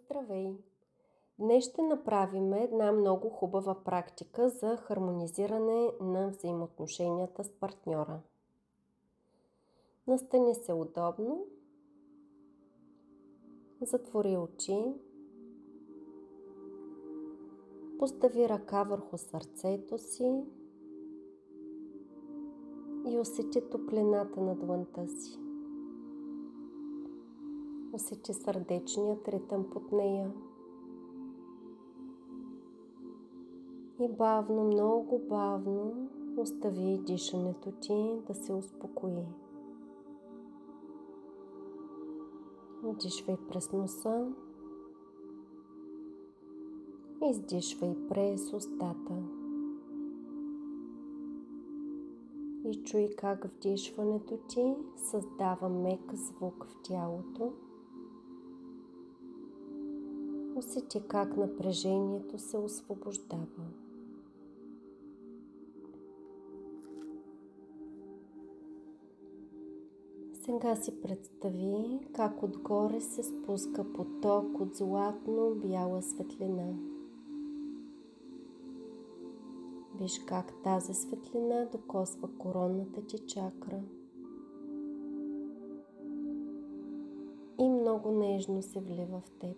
Здравей! Днес ще направим една много хубава практика за хармонизиране на взаимоотношенията с партньора. Настани се удобно, затвори очи, постави ръка върху сърцето си и усети топлината на длънта си. Усети сърдечният ритъм под нея. И бавно, много бавно остави дишането ти да се успокои. Вдишвай през носа, издишвай през устата. И чуй как вдишването ти създава мек звук в тялото. Усети как напрежението се освобождава. Сега си представи как отгоре се спуска поток от златно-бяла светлина. Виж как тази светлина докосва коронната ти чакра и много нежно се влива в теб.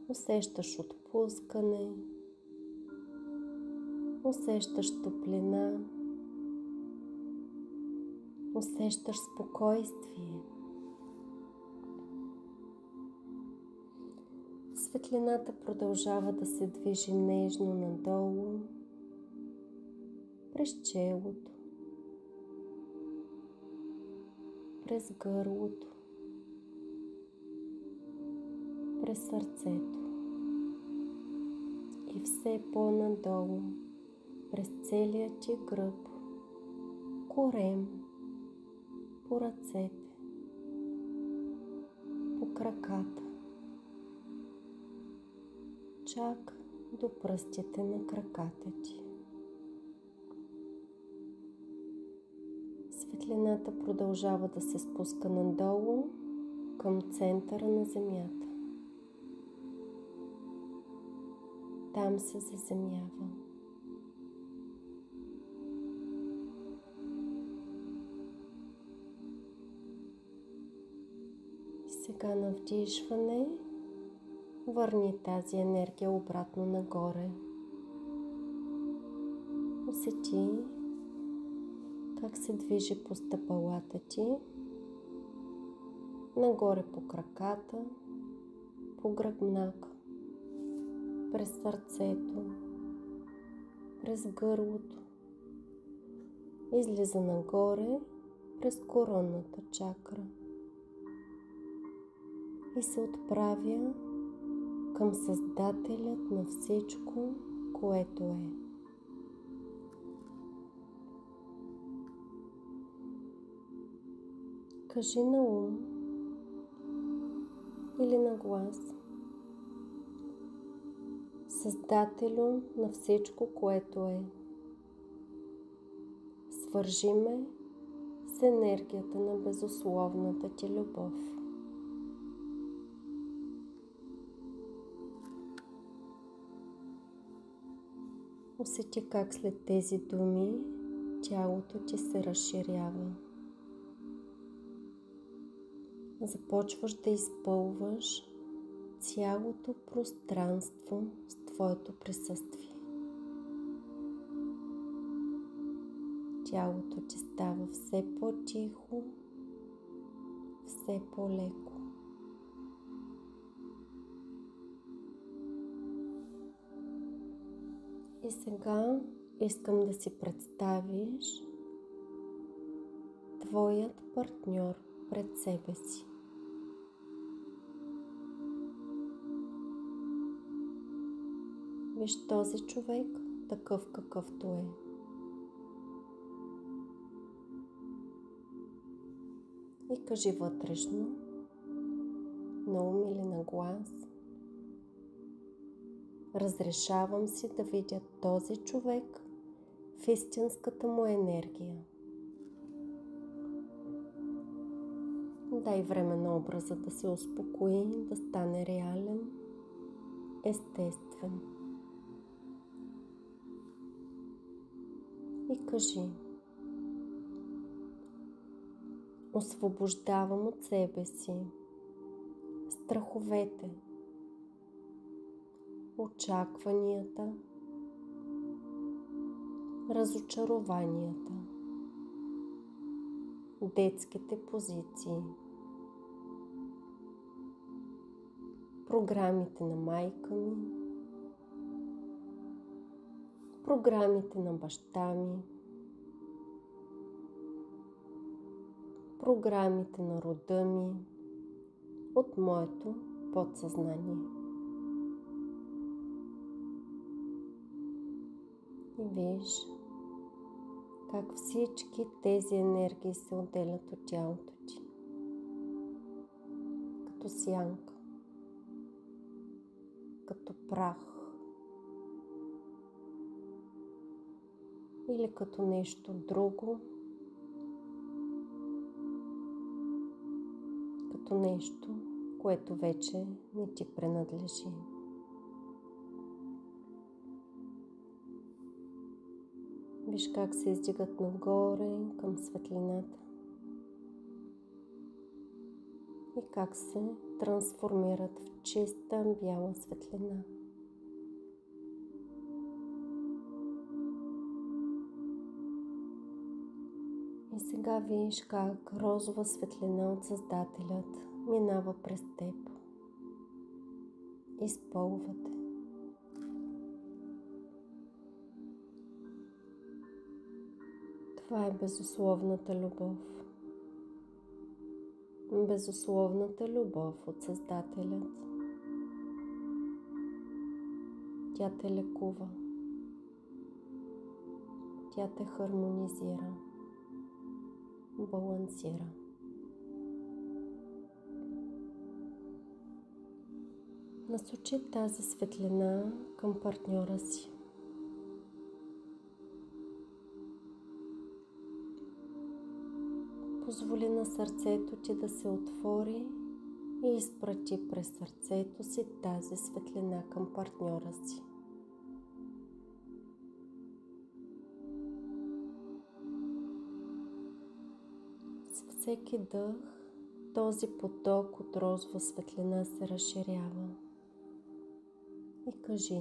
Усещаш отпускане, усещаш топлина, усещаш спокойствие. Светлината продължава да се движи нежно надолу, през челото, през гърлото, през сърцето и все по-надолу, през целия ти гръб, корем, по ръцете, по краката, чак до пръстите на краката ти. Светлината продължава да се спуска надолу към центъра на Земята. Там се заземява. Сега на вдишване върни тази енергия обратно нагоре. Усети как се движи по стъпалата ти, нагоре по краката, по гръбнака, през сърцето, през гърлото, излиза нагоре през коронната чакра и се отправя към Създателят на всичко, което е. Кажи на ум или на глас: Създателю на всичко, което е. Свържи ме с енергията на безусловната ти любов. Усети как след тези думи тялото ти се разширява. Започваш да изпълваш цялото пространство с твоето присъствие. Тялото ти става все по-тихо, все по-леко. И сега искам да си представиш твоят партньор пред себе си. Виж този човек такъв какъвто е. И кажи вътрешно, на ум или на глас: разрешавам си да видя този човек в истинската му енергия. Дай време на образа да се успокои, да стане реален, естествен. И кажи: освобождавам от себе си страховете, очакванията, разочарованията, детските позиции, програмите на майка ми, програмите на баща ми, програмите на рода ми от моето подсъзнание. И виж как всички тези енергии се отделят от тялото ти, като сянка, като прах или като нещо друго, като нещо, което вече не ти принадлежи. Виж как се издигат нагоре към светлината и как се трансформират в чиста бяла светлина. И сега виж как розова светлина от Създателят минава през теб. Изпълва те. Това е безусловната любов. Безусловната любов от Създателят. Тя те лекува. Тя те хармонизира. Балансира. Насочи тази светлина към партньора си. Позволи на сърцето ти да се отвори и изпрати през сърцето си тази светлина към партньора си. С всеки дъх този поток от розова светлина се разширява. И кажи: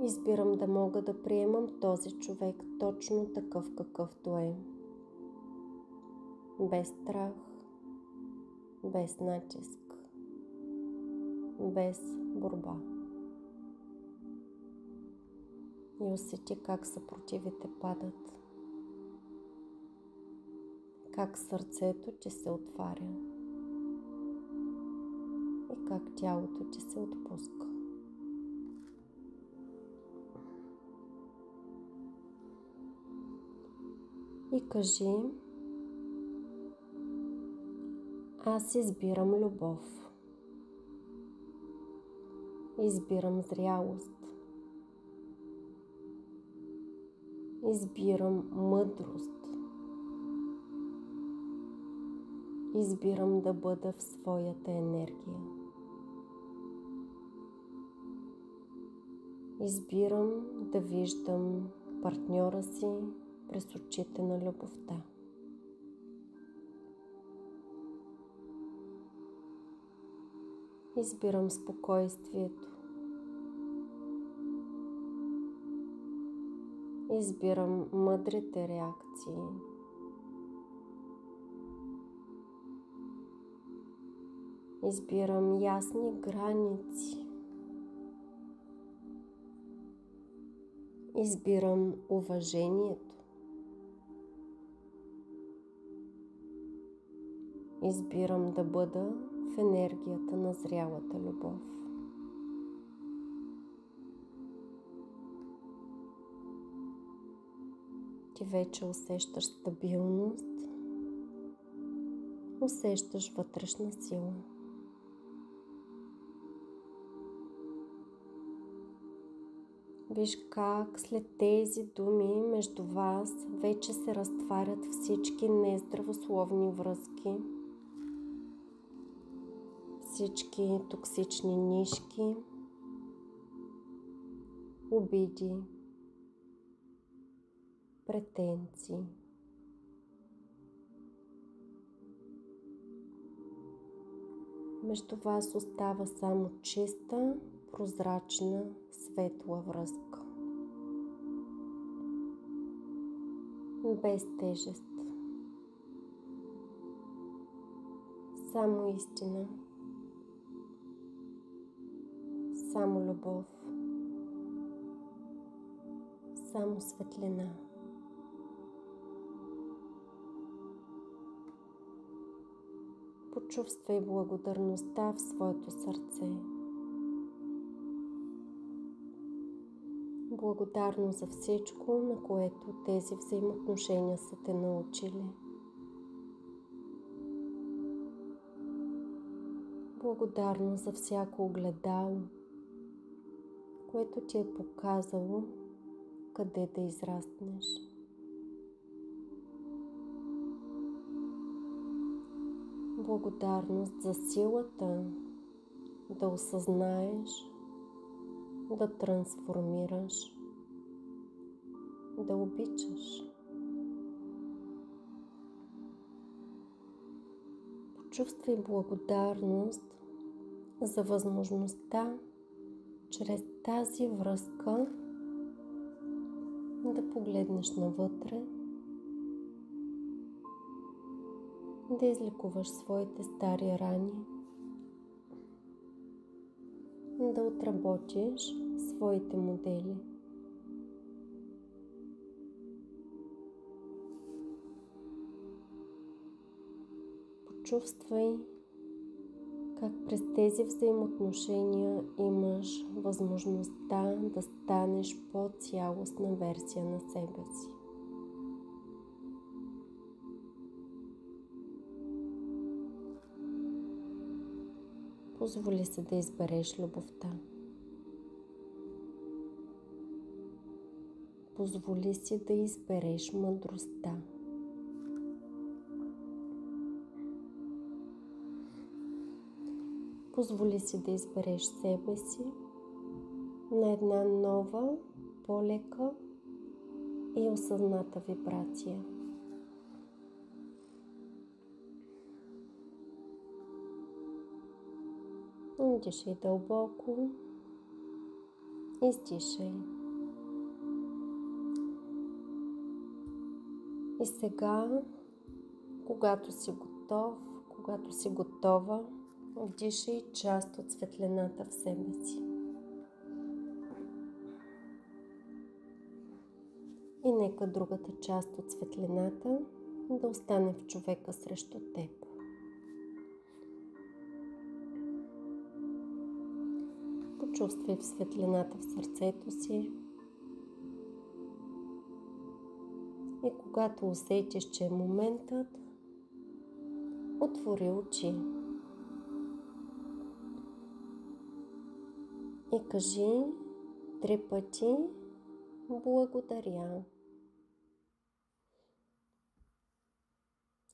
избирам да мога да приемам този човек точно такъв какъвто е. Без страх, без натиск, без борба. И усети как съпротивите падат. Как сърцето ти се отваря. И как тялото ти се отпуска. И кажи: аз избирам любов. Избирам зрялост. Избирам мъдрост. Избирам да бъда в своята енергия. Избирам да виждам партньора си през очите на любовта. Избирам спокойствието. Избирам мъдрите реакции. Избирам ясни граници. Избирам уважението. Избирам да бъда в енергията на зрялата любов. Ти вече усещаш стабилност, усещаш вътрешна сила. Виж как след тези думи между вас вече се разтварят всички нездравословни връзки, всички токсични нишки, обиди, претенции. Между вас остава само чиста, прозрачна, светла връзка. Без тежест. Само истина. Само любов. Само светлина. Почувствай благодарността в своето сърце. Благодарно за всичко, на което тези взаимоотношения са те научили. Благодарно за всяко огледало, което ти е показало къде да израснеш. Благодарност за силата да осъзнаеш, да трансформираш, да обичаш. Почувствай благодарност за възможността чрез тази връзка да погледнеш навътре, да излекуваш своите стари рани, да отработиш своите модели. Почувствай как през тези взаимоотношения имаш възможността да станеш по-цялостна версия на себе си. Позволи се да избереш любовта. Позволи си да избереш мъдростта. Позволи си да избереш себе си на една нова, по-лека и осъзната вибрация. Дишай дълбоко, издишай. И сега, когато си готов, когато си готова, вдишай част от светлината в себе си. И нека другата част от светлината да остане в човека срещу теб. Почувствай в светлината в сърцето си. И когато усетиш, че е моментът, отвори очи. И кажи 3 пъти благодаря.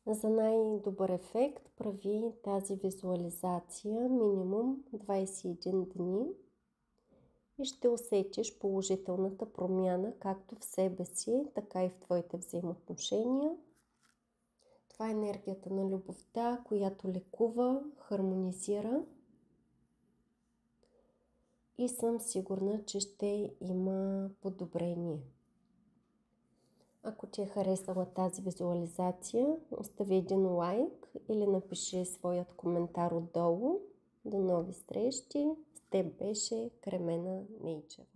За най-добър ефект прави тази визуализация минимум 21 дни и ще усетиш положителната промяна както в себе си, така и в твоите взаимоотношения. Това е енергията на любовта, която лекува, хармонизира и съм сигурна, че ще има подобрение. Ако ти е харесала тази визуализация, остави един лайк или напиши своят коментар отдолу. До нови срещи! С теб беше Кремена Нейчева.